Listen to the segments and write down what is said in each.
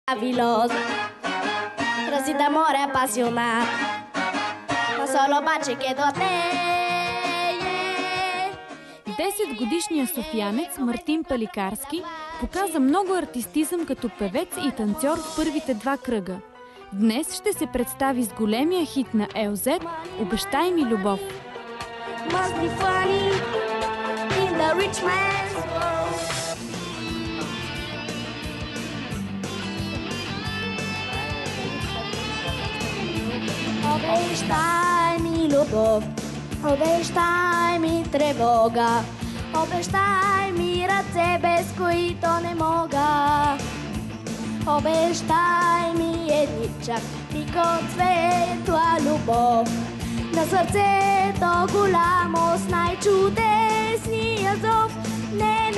Meraviglioso, così d'amore appassionato, ma solo baci chiedo a te. 10-годишният софиянец Мартин Паликарски показа много артистизъм като певец и танцор в първите два кръга. Днес ще се представи с големия хит на ЛЗ "Обещай ми любов". Обещай ми любов, обещай ми тревога, обещай ми ръце, без които не мога. Обещай ми едничък миг от светла любов, на сърцето голямо с най-чудесния зов. Не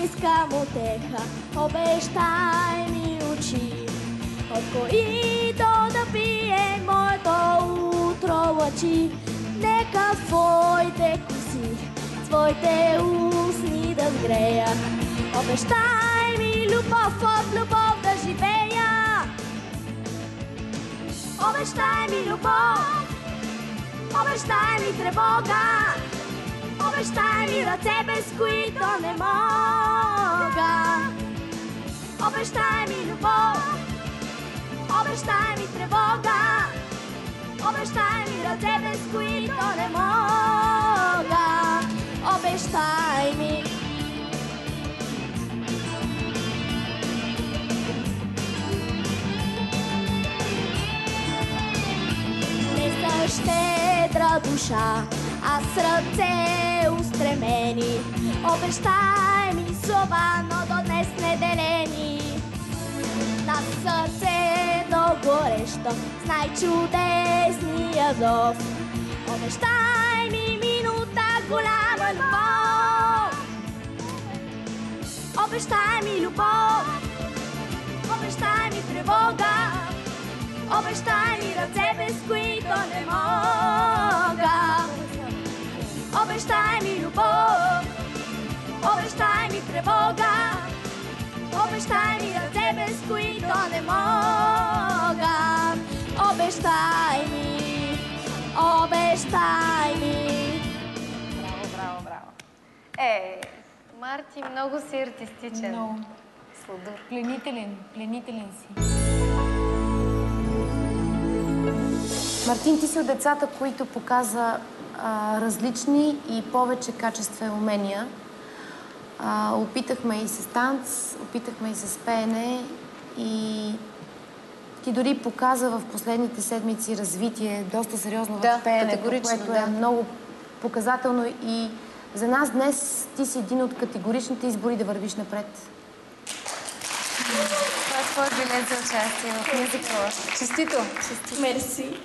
искам утеха, обещай ми очи, от които да пие моето утро лъчи. Нека твоите коси, твоите устни да сгрея. Обещай ми любов, от любов да живея. Обещай ми любов, обещай ми тревога, обещай ми ръце, без които не мога. Обещай ми любов, обещай ми тревога, обещай ми ръце, без които не мога. Обещай ми. Не са щедра душа, а сърце устремени. Обещай ми слова, но до днес неделени. На сърцето горещо, с най-чудесния зов. Обещай ми минута голяма любов. Обещай ми любов, обещай ми тревога, обещай ми ръце, без които не мога. Обещай ми любов, обещай ми тревога, обещай ми ръце, без които не мога. Обещай ми, обещай ми. Браво. Марти, много си артистичен. Много. Сладур. Пленителен си. Мартин, ти си от децата, които показа различни и повече качества и умения. Опитахме и с танц, опитахме и с пеене и ти дори показа в последните седмици развитие доста сериозно в пеенето, което е много показателно и за нас днес ти си един от категоричните избори да вървиш напред. Това е твой билет за участие в мюзикъла. Честито! Мерси.